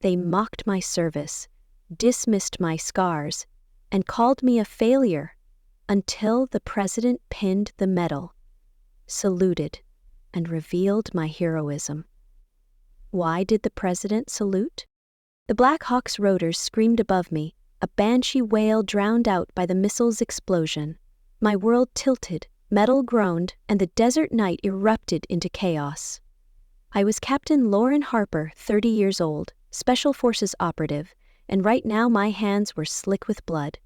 They mocked my service, dismissed my scars, and called me a failure until the president pinned the medal, saluted, and revealed my heroism. Why did the president salute? The Black Hawk's rotors screamed above me, a banshee wail drowned out by the missile's explosion. My world tilted, metal groaned, and the desert night erupted into chaos. I was Captain Lauren Harper, 30 years old, Special Forces operative, and right now my hands were slick with blood.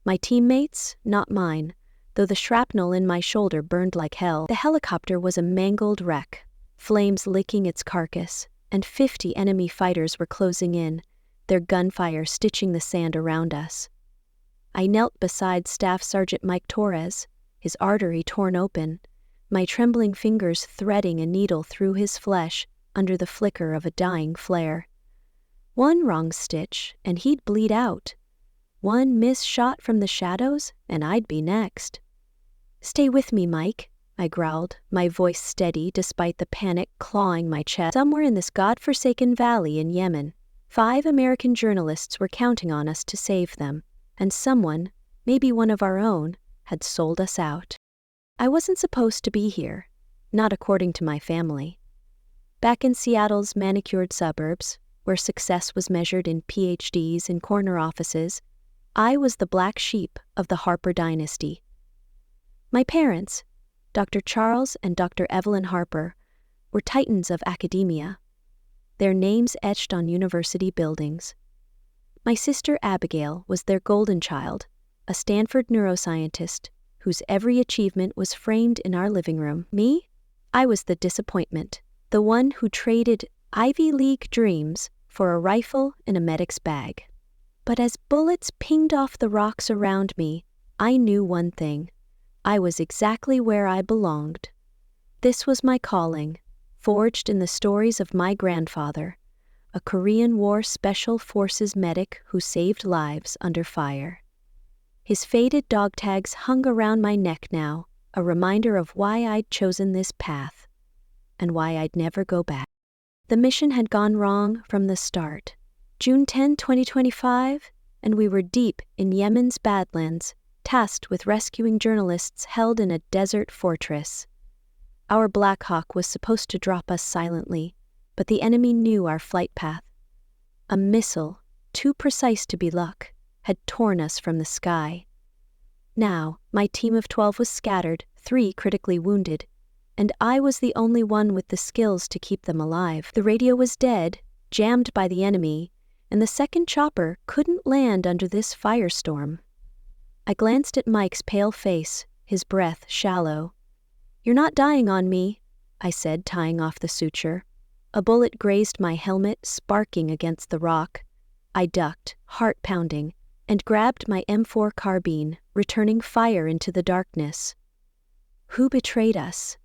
My teammates, not mine, though the shrapnel in my shoulder burned like hell. The helicopter was a mangled wreck, flames licking its carcass, and 50 enemy fighters were closing in, their gunfire stitching the sand around us. I knelt beside Staff Sergeant Mike Torres, his artery torn open, my trembling fingers threading a needle through his flesh under the flicker of a dying flare. One wrong stitch, and he'd bleed out. One miss shot from the shadows, and I'd be next. "Stay with me, Mike," I growled, my voice steady despite the panic clawing my chest. Somewhere in this godforsaken valley in Yemen, 5 American journalists were counting on us to save them, and someone, maybe one of our own, had sold us out. I wasn't supposed to be here, not according to my family. Back in Seattle's manicured suburbs, where success was measured in PhDs in corner offices, I was the black sheep of the Harper dynasty. My parents, Dr. Charles and Dr. Evelyn Harper, were titans of academia, their names etched on university buildings. My sister Abigail was their golden child, a Stanford neuroscientist whose every achievement was framed in our living room. Me? I was the disappointment, the one who traded Ivy League dreams for a rifle in a medic's bag. But as bullets pinged off the rocks around me, I knew one thing. I was exactly where I belonged. This was my calling, forged in the stories of my grandfather, a Korean War Special Forces medic who saved lives under fire. His faded dog tags hung around my neck now, a reminder of why I'd chosen this path, and why I'd never go back. The mission had gone wrong from the start. June 10, 2025, and we were deep in Yemen's Badlands, tasked with rescuing journalists held in a desert fortress. Our Black Hawk was supposed to drop us silently, but the enemy knew our flight path. A missile, too precise to be luck, had torn us from the sky. Now, my team of 12 was scattered, 3 critically wounded, and I was the only one with the skills to keep them alive. The radio was dead, jammed by the enemy, and the second chopper couldn't land under this firestorm. I glanced at Mike's pale face, his breath shallow. "You're not dying on me," I said, tying off the suture. A bullet grazed my helmet, sparking against the rock. I ducked, heart pounding, and grabbed my M4 carbine, returning fire into the darkness. Who betrayed us?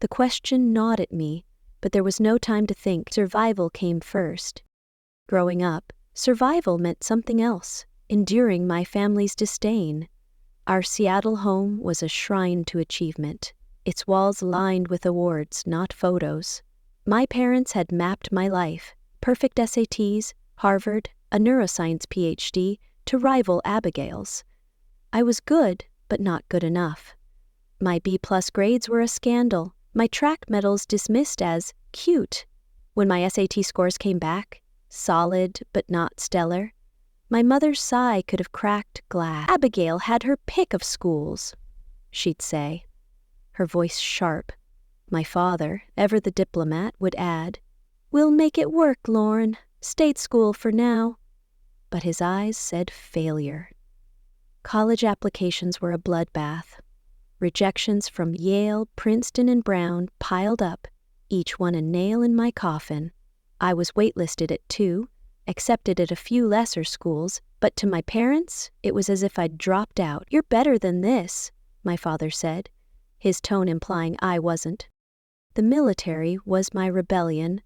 The question gnawed at me, but there was no time to think. Survival came first. Growing up, survival meant something else, enduring my family's disdain. Our Seattle home was a shrine to achievement, its walls lined with awards, not photos. My parents had mapped my life, perfect SATs, Harvard, a neuroscience PhD, to rival Abigail's. I was good, but not good enough. My B+ grades were a scandal, my track medals dismissed as cute. When my SAT scores came back, solid but not stellar, my mother's sigh could have cracked glass. "Abigail had her pick of schools," she'd say, her voice sharp. My father, ever the diplomat, would add, "We'll make it work, Lauren. State school for now." But his eyes said failure. College applications were a bloodbath. Rejections from Yale, Princeton, and Brown piled up, each one a nail in my coffin. I was waitlisted at 2, accepted at a few lesser schools, but to my parents, it was as if I'd dropped out. "You're better than this," my father said, his tone implying I wasn't. The military was my rebellion.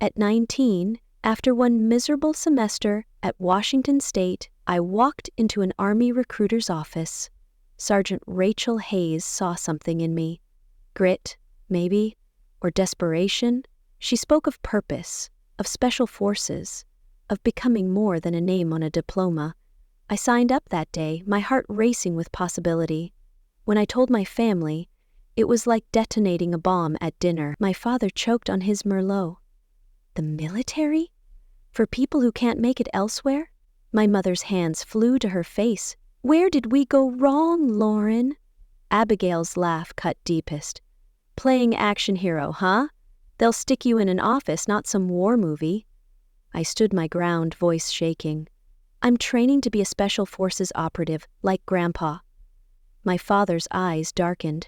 At 19, after one miserable semester at Washington State, I walked into an Army recruiter's office. Sergeant Rachel Hayes saw something in me. Grit, maybe, or desperation. She spoke of purpose, of special forces, of becoming more than a name on a diploma. I signed up that day, my heart racing with possibility. When I told my family, it was like detonating a bomb at dinner. My father choked on his Merlot. The military? For people who can't make it elsewhere? My mother's hands flew to her face. Where did we go wrong, Lauren? Abigail's laugh cut deepest. Playing action hero, huh? They'll stick you in an office, not some war movie. I stood my ground, voice shaking. I'm training to be a special forces operative, like Grandpa. My father's eyes darkened.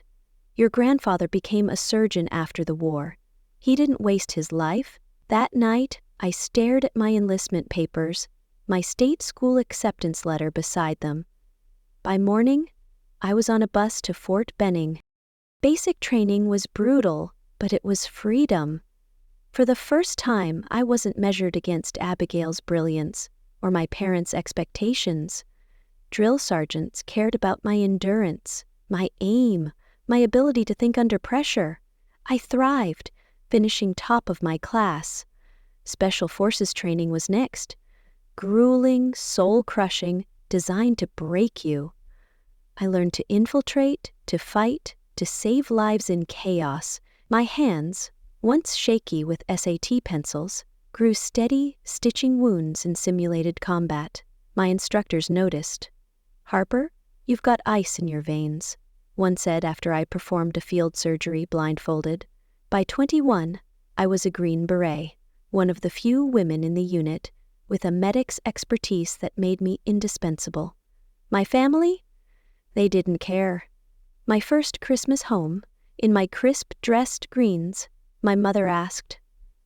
Your grandfather became a surgeon after the war. He didn't waste his life. That night, I stared at my enlistment papers, my state school acceptance letter beside them. By morning, I was on a bus to Fort Benning. Basic training was brutal, but it was freedom. For the first time, I wasn't measured against Abigail's brilliance or my parents' expectations. Drill sergeants cared about my endurance, my aim, my ability to think under pressure. I thrived, finishing top of my class. Special Forces training was next. Grueling, soul-crushing, designed to break you. I learned to infiltrate, to fight, to save lives in chaos. My hands, once shaky with SAT pencils, grew steady, stitching wounds in simulated combat. My instructors noticed. Harper, you've got ice in your veins, one said after I performed a field surgery blindfolded. By 21, I was a Green Beret, one of the few women in the unit with a medic's expertise that made me indispensable. My family? They didn't care. My first Christmas home, in my crisp dressed greens, my mother asked,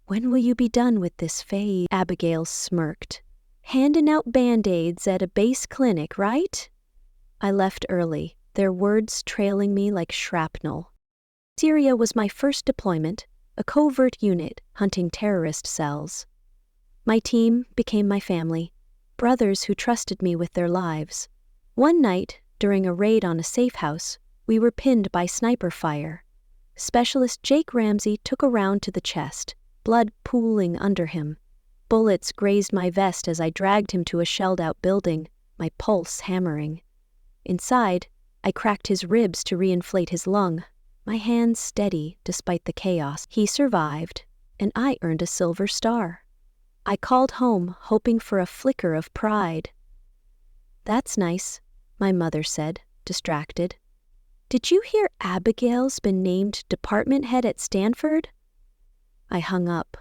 "When will you be done with this phase?" Abigail smirked. "Handing out Band-Aids at a base clinic, right?" I left early, their words trailing me like shrapnel. Syria was my first deployment, a covert unit hunting terrorist cells. My team became my family, brothers who trusted me with their lives. One night, during a raid on a safe house, we were pinned by sniper fire. Specialist Jake Ramsey took a round to the chest, blood pooling under him. Bullets grazed my vest as I dragged him to a shelled-out building, my pulse hammering. Inside, I cracked his ribs to reinflate his lung, my hands steady despite the chaos. He survived, and I earned a silver star. I called home, hoping for a flicker of pride. "That's nice," my mother said, distracted. "Did you hear Abigail's been named department head at Stanford?" I hung up,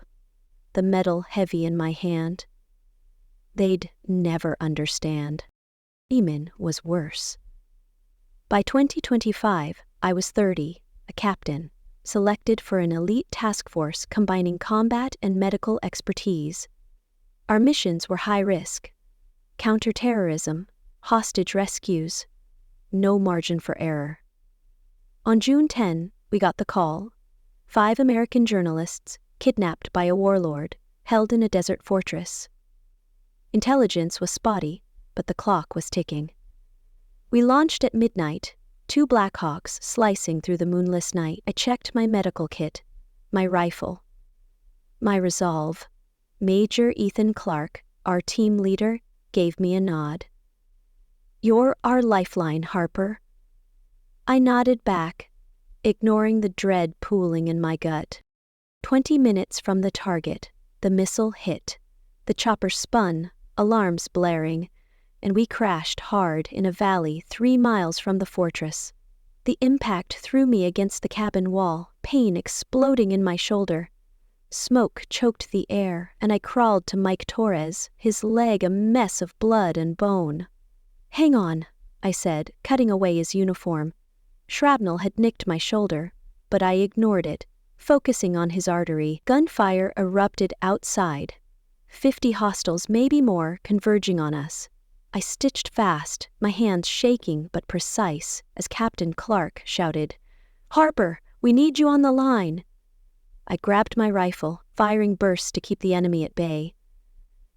the metal heavy in my hand. They'd never understand. Eamon was worse. By 2025, I was 30, a captain, selected for an elite task force combining combat and medical expertise. Our missions were high risk. Counterterrorism, hostage rescues, no margin for error. On June 10, we got the call. 5 American journalists, kidnapped by a warlord, held in a desert fortress. Intelligence was spotty, but the clock was ticking. We launched at midnight, 2 Blackhawks slicing through the moonless night. I checked my medical kit, my rifle, my resolve. Major Ethan Clark, our team leader, gave me a nod. "You're our lifeline, Harper." I nodded back, ignoring the dread pooling in my gut. 20 minutes from the target, the missile hit. The chopper spun, alarms blaring, and we crashed hard in a valley 3 miles from the fortress. The impact threw me against the cabin wall, pain exploding in my shoulder. Smoke choked the air, and I crawled to Mike Torres, his leg a mess of blood and bone. "Hang on," I said, cutting away his uniform. Shrapnel had nicked my shoulder, but I ignored it, focusing on his artery. Gunfire erupted outside. 50 hostiles, maybe more, converging on us. I stitched fast, my hands shaking but precise, as Captain Clark shouted, "Harper, we need you on the line." I grabbed my rifle, firing bursts to keep the enemy at bay.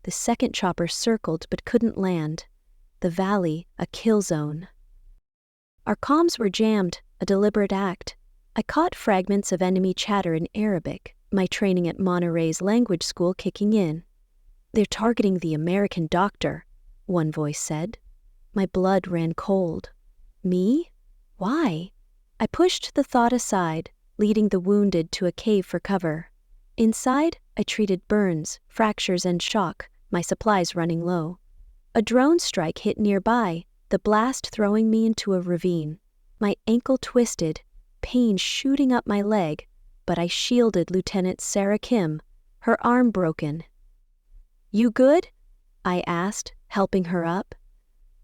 The second chopper circled but couldn't land. The valley, a kill zone. Our comms were jammed, a deliberate act. I caught fragments of enemy chatter in Arabic, my training at Monterey's language school kicking in. "They're targeting the American doctor," one voice said. My blood ran cold. Me? Why? I pushed the thought aside, leading the wounded to a cave for cover. Inside, I treated burns, fractures, and shock, my supplies running low. A drone strike hit nearby, the blast throwing me into a ravine. My ankle twisted, pain shooting up my leg, but I shielded Lieutenant Sarah Kim, her arm broken. "You good?" I asked, helping her up.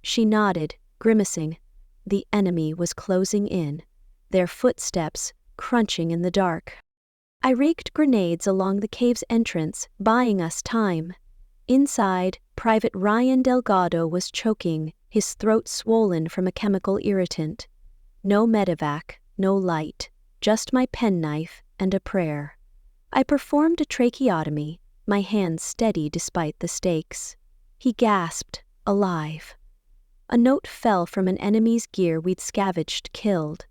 She nodded, grimacing. The enemy was closing in, their footsteps crunching in the dark. I raked grenades along the cave's entrance, buying us time. Inside, Private Ryan Delgado was choking, his throat swollen from a chemical irritant. No medevac, no light, just my penknife and a prayer. I performed a tracheotomy, my hands steady despite the stakes. He gasped, alive. A note fell from an enemy's gear we'd scavenged, killed.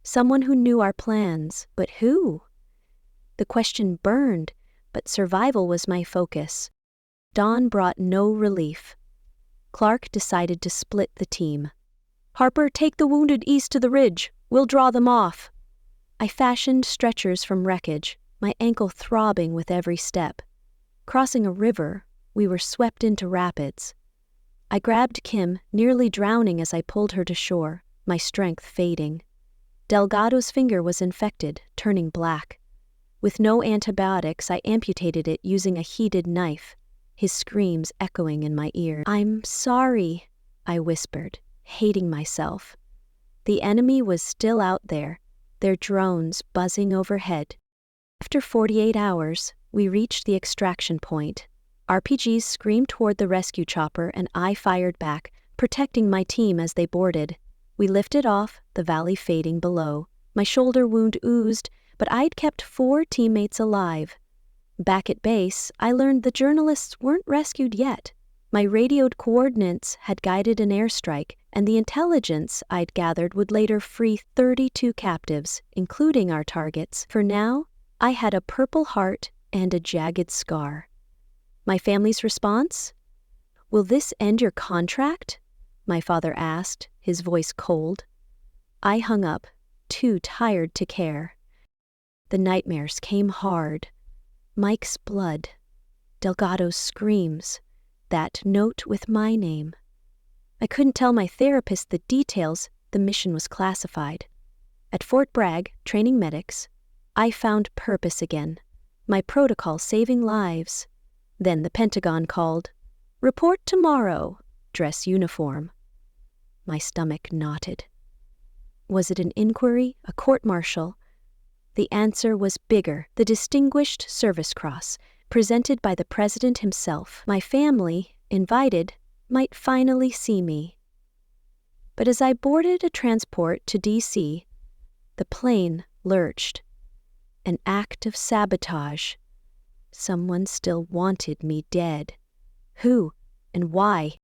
Someone who knew our plans, but who? The question burned, but survival was my focus. Dawn brought no relief. Clark decided to split the team. "Harper, take the wounded east to the ridge. We'll draw them off." I fashioned stretchers from wreckage, my ankle throbbing with every step. Crossing a river, we were swept into rapids. I grabbed Kim, nearly drowning as I pulled her to shore, my strength fading. Delgado's finger was infected, turning black. With no antibiotics, I amputated it using a heated knife, his screams echoing in my ear. "I'm sorry," I whispered, hating myself. The enemy was still out there, their drones buzzing overhead. After 48 hours, we reached the extraction point. RPGs screamed toward the rescue chopper and I fired back, protecting my team as they boarded. We lifted off, the valley fading below. My shoulder wound oozed, but I'd kept 4 teammates alive. Back at base, I learned the journalists weren't rescued yet. My radioed coordinates had guided an airstrike, and the intelligence I'd gathered would later free 32 captives, including our targets. For now, I had a purple heart and a jagged scar. My family's response? "Will this end your contract?" my father asked, his voice cold. I hung up, too tired to care. The nightmares came hard. Mike's blood, Delgado's screams, that note with my name. I couldn't tell my therapist the details, the mission was classified. At Fort Bragg, training medics, I found purpose again, my protocol saving lives. Then the Pentagon called, "Report tomorrow, dress uniform." My stomach knotted. Was it an inquiry, a court-martial? The answer was bigger, the Distinguished Service Cross, presented by the President himself. My family, invited, might finally see me. But as I boarded a transport to D.C., the plane lurched. An act of sabotage. Someone still wanted me dead. Who and why?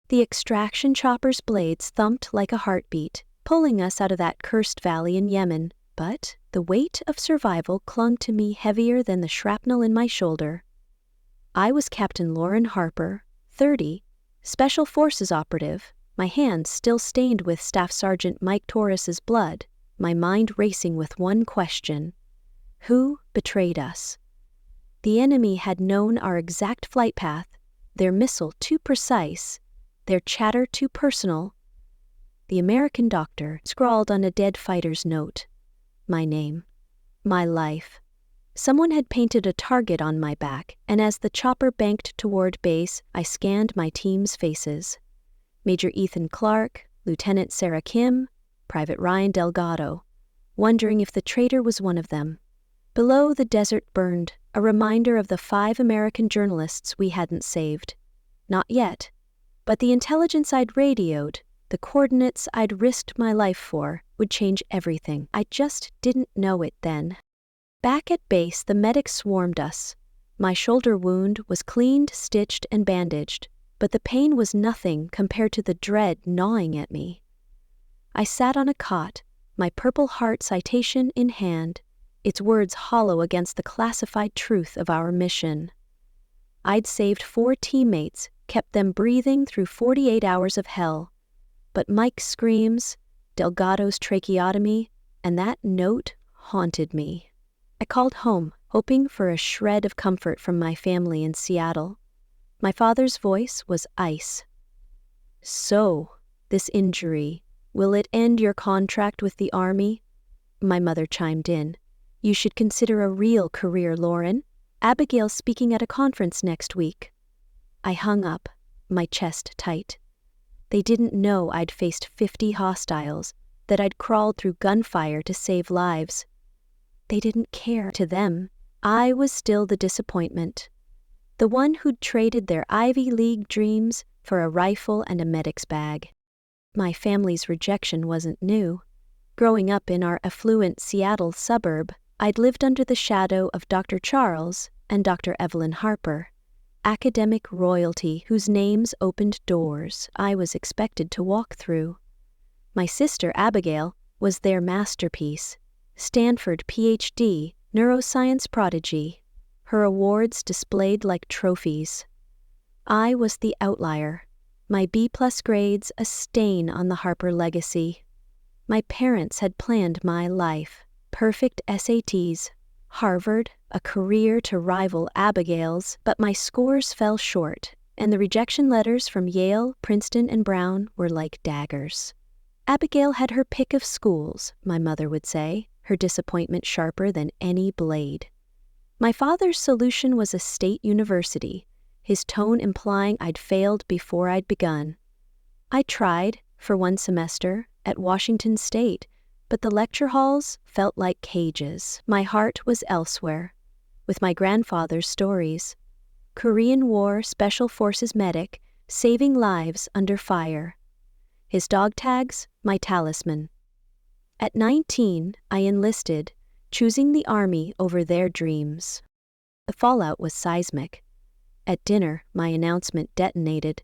The extraction chopper's blades thumped like a heartbeat, pulling us out of that cursed valley in Yemen, but the weight of survival clung to me heavier than the shrapnel in my shoulder. I was Captain Lauren Harper, 30, Special Forces operative, my hands still stained with Staff Sergeant Mike Torres's blood, my mind racing with one question. Who betrayed us? The enemy had known our exact flight path, their missile too precise, their chatter too personal. The American doctor scrawled on a dead fighter's note. My name, my life. Someone had painted a target on my back, and as the chopper banked toward base, I scanned my team's faces. Major Ethan Clark, Lieutenant Sarah Kim, Private Ryan Delgado, wondering if the traitor was one of them. Below, the desert burned, a reminder of the 5 American journalists we hadn't saved. Not yet. But the intelligence I'd radioed, the coordinates I'd risked my life for, would change everything. I just didn't know it then. Back at base, the medics swarmed us. My shoulder wound was cleaned, stitched, and bandaged, but the pain was nothing compared to the dread gnawing at me. I sat on a cot, my Purple Heart citation in hand, its words hollow against the classified truth of our mission. I'd saved 4 teammates, kept them breathing through 48 hours of hell. But Mike's screams, Delgado's tracheotomy, and that note haunted me. I called home, hoping for a shred of comfort from my family in Seattle. My father's voice was ice. "So, this injury, will it end your contract with the Army?" My mother chimed in. "You should consider a real career, Lauren. Abigail's speaking at a conference next week." I hung up, my chest tight. They didn't know I'd faced 50 hostiles, that I'd crawled through gunfire to save lives. They didn't care. To them, I was still the disappointment. The one who'd traded their Ivy League dreams for a rifle and a medic's bag. My family's rejection wasn't new. Growing up in our affluent Seattle suburb, I'd lived under the shadow of Dr. Charles and Dr. Evelyn Harper, academic royalty whose names opened doors I was expected to walk through. My sister Abigail was their masterpiece, Stanford PhD, neuroscience prodigy, her awards displayed like trophies. I was the outlier, my B+ grades a stain on the Harper legacy. My parents had planned my life, perfect SATs, Harvard, a career to rival Abigail's, but my scores fell short, and the rejection letters from Yale, Princeton, and Brown were like daggers. Abigail had her pick of schools, my mother would say, her disappointment sharper than any blade. My father's solution was a state university, his tone implying I'd failed before I'd begun. I tried, for 1 semester, at Washington State, but the lecture halls felt like cages. My heart was elsewhere, with my grandfather's stories. Korean War Special Forces medic, saving lives under fire. His dog tags, my talisman. At 19, I enlisted, choosing the Army over their dreams. The fallout was seismic. At dinner, my announcement detonated.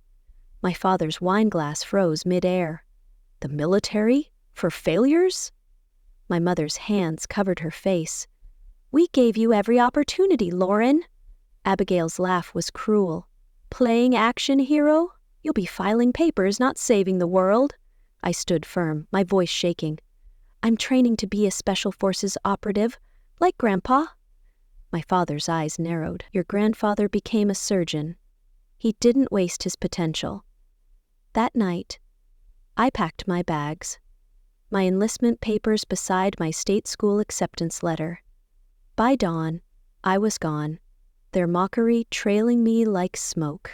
My father's wine glass froze mid-air. "The military? For failures?" My mother's hands covered her face. "We gave you every opportunity, Lauren." Abigail's laugh was cruel. "Playing action hero? You'll be filing papers, not saving the world." I stood firm, my voice shaking. "I'm training to be a Special Forces operative, like Grandpa." My father's eyes narrowed. "Your grandfather became a surgeon. He didn't waste his potential." That night, I packed my bags, my enlistment papers beside my state school acceptance letter. By dawn, I was gone, their mockery trailing me like smoke.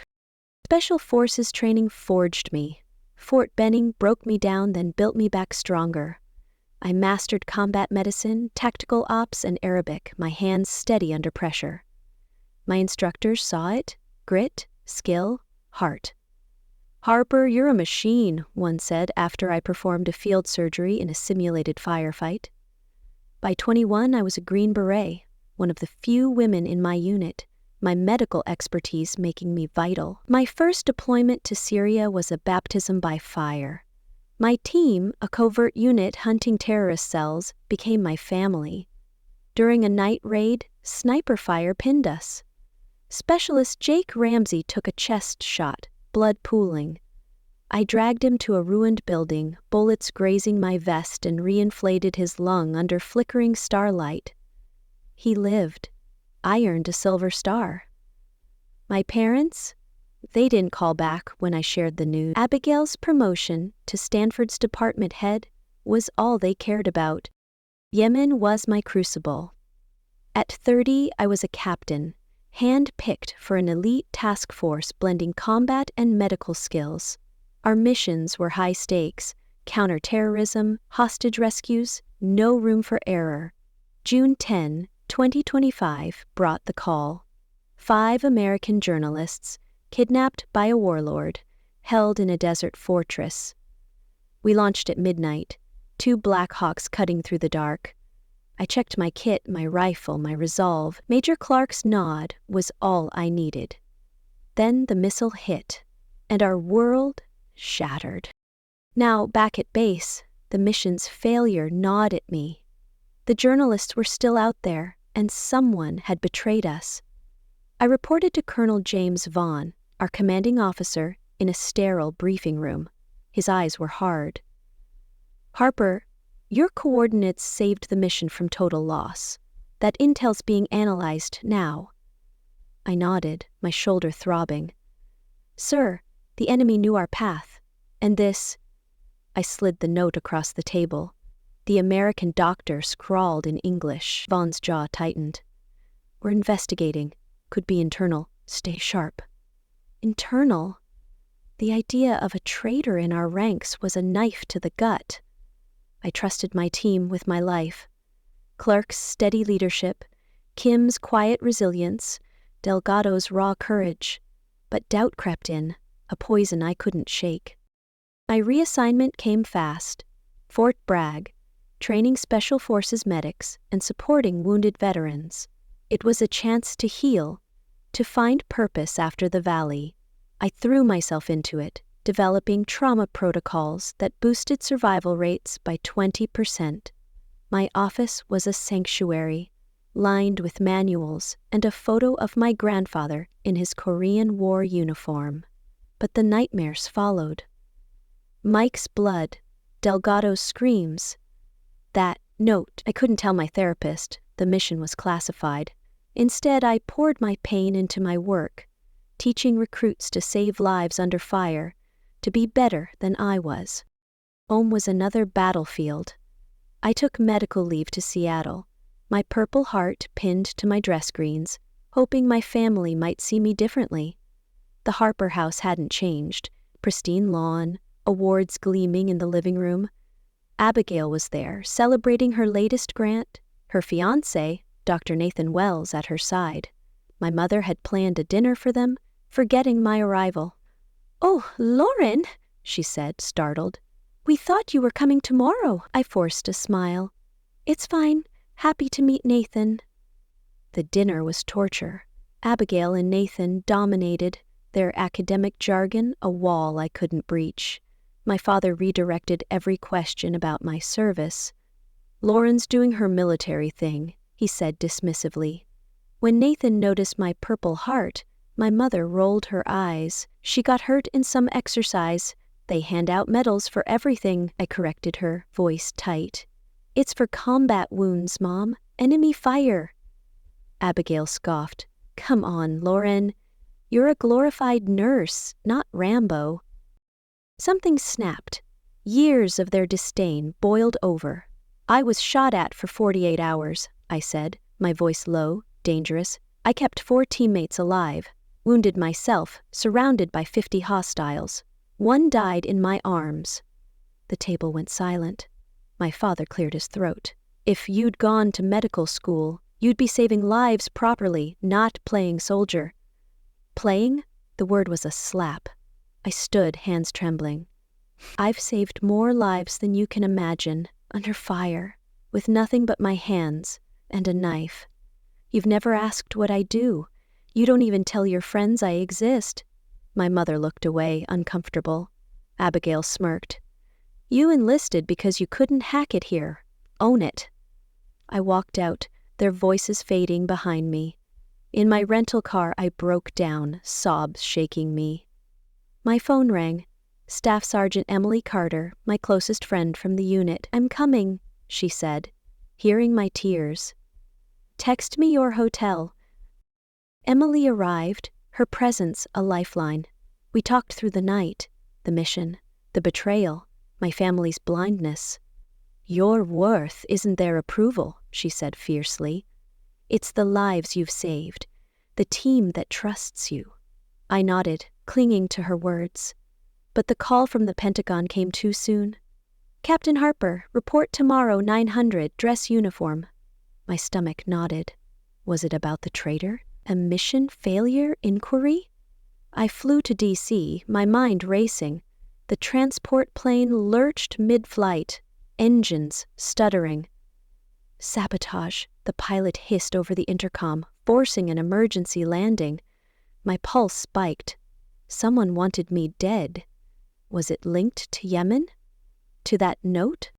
Special Forces training forged me. Fort Benning broke me down, then built me back stronger. I mastered combat medicine, tactical ops, and Arabic, my hands steady under pressure. My instructors saw it: grit, skill, heart. "Harper, you're a machine," one said after I performed a field surgery in a simulated firefight. By 21, I was a Green Beret, one of the few women in my unit, my medical expertise making me vital. My first deployment to Syria was a baptism by fire. My team, a covert unit hunting terrorist cells, became my family. During a night raid, sniper fire pinned us. Specialist Jake Ramsey took a chest shot, blood pooling. I dragged him to a ruined building, bullets grazing my vest, and reinflated his lung under flickering starlight. He lived. I earned a Silver Star. My parents? They didn't call back when I shared the news. Abigail's promotion to Stanford's department head was all they cared about. Yemen was my crucible. At 30, I was a captain, hand-picked for an elite task force blending combat and medical skills. Our missions were high stakes: counter-terrorism, hostage rescues, no room for error. June 10, 2025 brought the call. 5 American journalists, kidnapped by a warlord, held in a desert fortress. We launched at midnight, 2 Black Hawks cutting through the dark. I checked my kit, my rifle, my resolve. Major Clark's nod was all I needed. Then the missile hit, and our world shattered. Now, back at base, the mission's failure gnawed at me. The journalists were still out there, and someone had betrayed us. I reported to Colonel James Vaughn, our commanding officer, in a sterile briefing room. His eyes were hard. "Harper, your coordinates saved the mission from total loss. That intel's being analyzed now." I nodded, my shoulder throbbing. "Sir, the enemy knew our path. And this—" I slid the note across the table. The American doctor scrawled in English. Vaughn's jaw tightened. "We're investigating. Could be internal. Stay sharp." Internal? The idea of a traitor in our ranks was a knife to the gut. I trusted my team with my life. Clark's steady leadership, Kim's quiet resilience, Delgado's raw courage. But doubt crept in, a poison I couldn't shake. My reassignment came fast. Fort Bragg, training Special Forces medics and supporting wounded veterans. It was a chance to heal, to find purpose after the valley. I threw myself into it, developing trauma protocols that boosted survival rates by 20%. My office was a sanctuary, lined with manuals and a photo of my grandfather in his Korean War uniform. But the nightmares followed. Mike's blood, Delgado's screams. That note, I couldn't tell my therapist, the mission was classified. Instead, I poured my pain into my work, teaching recruits to save lives under fire, to be better than I was. Home was another battlefield. I took medical leave to Seattle, my Purple Heart pinned to my dress greens, hoping my family might see me differently. The Harper house hadn't changed, pristine lawn, awards gleaming in the living room. Abigail was there, celebrating her latest grant, her fiancé, Dr. Nathan Wells, at her side. My mother had planned a dinner for them, forgetting my arrival. "Oh, Lauren," she said, startled. "We thought you were coming tomorrow." I forced a smile. "It's fine. Happy to meet Nathan." The dinner was torture. Abigail and Nathan dominated, their academic jargon a wall I couldn't breach. My father redirected every question about my service. "Lauren's doing her military thing," he said dismissively. When Nathan noticed my Purple Heart, my mother rolled her eyes. "She got hurt in some exercise. They hand out medals for everything," I corrected her, voice tight. "It's for combat wounds, Mom. Enemy fire." Abigail scoffed. "Come on, Lauren. You're a glorified nurse, not Rambo." Something snapped. Years of their disdain boiled over. "I was shot at for 48 hours, I said, my voice low, dangerous. "I kept 4 teammates alive. Wounded myself, surrounded by 50 hostiles. One died in my arms." The table went silent. My father cleared his throat. "If you'd gone to medical school, you'd be saving lives properly, not playing soldier." Playing? The word was a slap. I stood, hands trembling. "I've saved more lives than you can imagine, under fire, with nothing but my hands and a knife. You've never asked what I do. You don't even tell your friends I exist." My mother looked away, uncomfortable. Abigail smirked. "You enlisted because you couldn't hack it here. Own it." I walked out, their voices fading behind me. In my rental car, I broke down, sobs shaking me. My phone rang. Staff Sergeant Emily Carter, my closest friend from the unit. "I'm coming," she said, hearing my tears. "Text me your hotel." Emily arrived, her presence a lifeline. We talked through the night, the mission, the betrayal, my family's blindness. "Your worth isn't their approval," she said fiercely. "It's the lives you've saved, the team that trusts you." I nodded, clinging to her words. But the call from the Pentagon came too soon. "Captain Harper, report tomorrow 900, dress uniform." My stomach nodded. Was it about the traitor? A mission failure inquiry? I flew to D.C., my mind racing. The transport plane lurched mid-flight, engines stuttering. "Sabotage," the pilot hissed over the intercom, forcing an emergency landing. My pulse spiked. Someone wanted me dead. Was it linked to Yemen? To that note?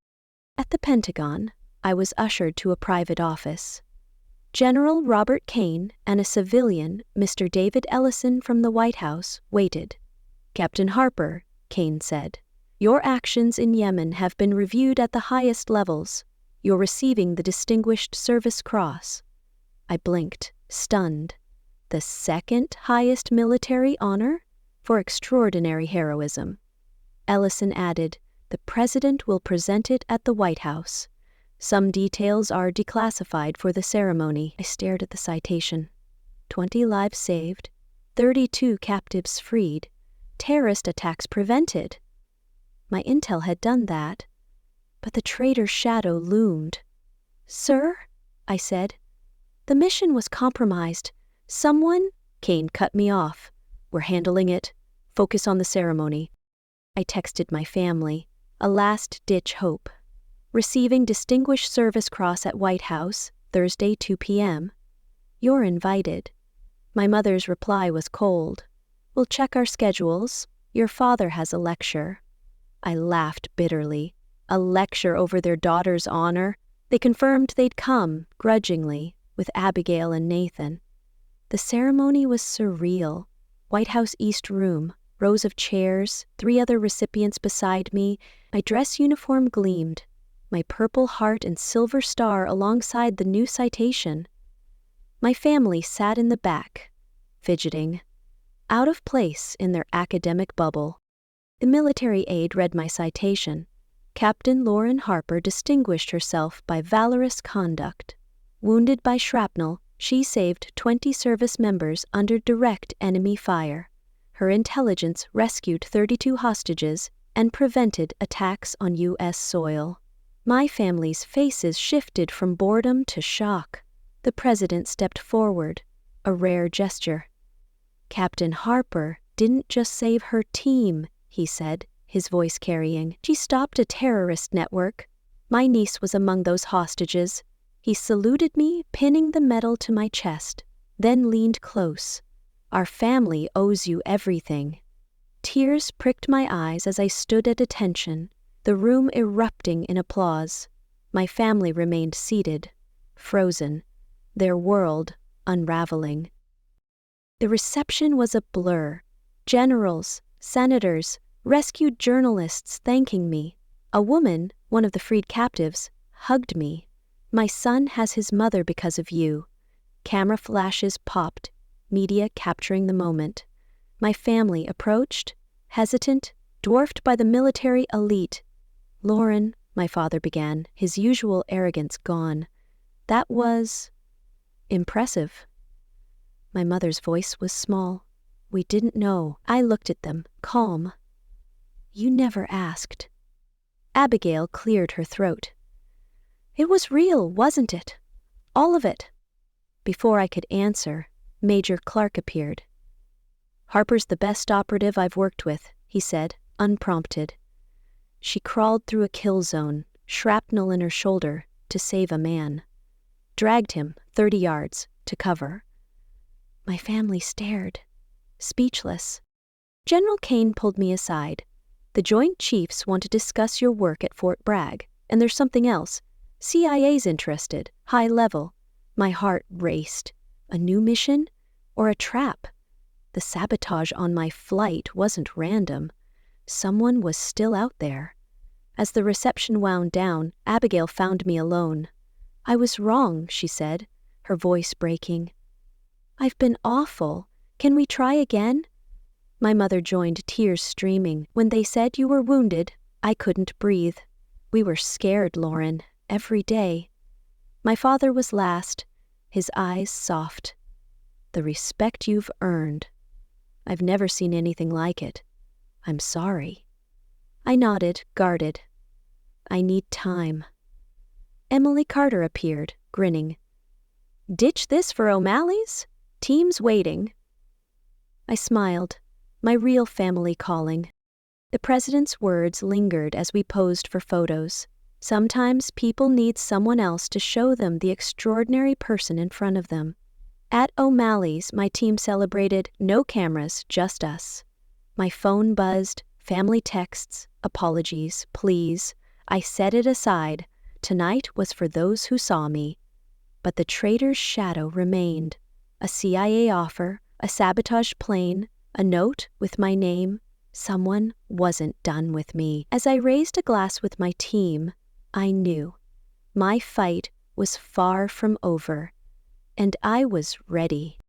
At the Pentagon, I was ushered to a private office. General Robert Kane and a civilian, Mr. David Ellison from the White House, waited. "Captain Harper," Kane said, "your actions in Yemen have been reviewed at the highest levels. You're receiving the Distinguished Service Cross." I blinked, stunned. The second highest military honor? For extraordinary heroism. Ellison added, "The President will present it at the White House. Some details are declassified for the ceremony." I stared at the citation. 20 lives saved, 32 captives freed, terrorist attacks prevented. My intel had done that, but the traitor's shadow loomed. "Sir," I said, "the mission was compromised. Someone—" Kane cut me off. "We're handling it. Focus on the ceremony." I texted my family, a last-ditch hope. "Receiving Distinguished Service Cross at White House, Thursday 2 p.m. You're invited." My mother's reply was cold. "We'll check our schedules. Your father has a lecture." I laughed bitterly. A lecture over their daughter's honor? They confirmed they'd come, grudgingly, with Abigail and Nathan. The ceremony was surreal. White House East Room, rows of chairs, 3 other recipients beside me. My dress uniform gleamed, my Purple Heart and Silver Star alongside the new citation. My family sat in the back, fidgeting, out of place in their academic bubble. The military aide read my citation. Captain Lauren Harper distinguished herself by valorous conduct. Wounded by shrapnel, she saved 20 service members under direct enemy fire. Her intelligence rescued 32 hostages and prevented attacks on U.S. soil. My family's faces shifted from boredom to shock. The president stepped forward, a rare gesture. "Captain Harper didn't just save her team," he said, his voice carrying. "She stopped a terrorist network. My niece was among those hostages." He saluted me, pinning the medal to my chest, then leaned close. "Our family owes you everything." Tears pricked my eyes as I stood at attention, the room erupting in applause. My family remained seated, frozen, their world unraveling. The reception was a blur. Generals, senators, rescued journalists thanking me. A woman, one of the freed captives, hugged me. "My son has his mother because of you." Camera flashes popped, media capturing the moment. My family approached, hesitant, dwarfed by the military elite. "Lauren," my father began, his usual arrogance gone. "That was impressive." My mother's voice was small. "We didn't know." I looked at them, calm. "You never asked." Abigail cleared her throat. "It was real, wasn't it? All of it." Before I could answer, Major Clark appeared. "Harper's the best operative I've worked with," he said, unprompted. "She crawled through a kill zone, shrapnel in her shoulder, to save a man. Dragged him 30 yards to cover." My family stared, speechless. General Kane pulled me aside. "The Joint Chiefs want to discuss your work at Fort Bragg, and there's something else. CIA's interested, high level." My heart raced. A new mission? Or a trap? The sabotage on my flight wasn't random. Someone was still out there. As the reception wound down, Abigail found me alone. "I was wrong," she said, her voice breaking. "I've been awful. Can we try again?" My mother joined, tears streaming. "When they said you were wounded, I couldn't breathe. We were scared, Lauren, every day." My father was last, his eyes soft. "The respect you've earned. I've never seen anything like it. I'm sorry." I nodded, guarded. "I need time." Emily Carter appeared, grinning. "Ditch this for O'Malley's? Team's waiting." I smiled, my real family calling. The president's words lingered as we posed for photos. Sometimes people need someone else to show them the extraordinary person in front of them. At O'Malley's, my team celebrated no cameras, just us. My phone buzzed, family texts, apologies, pleas. I set it aside. Tonight was for those who saw me. But the traitor's shadow remained. A CIA offer, a sabotage plane, a note with my name. Someone wasn't done with me. As I raised a glass with my team, I knew my fight was far from over, and I was ready.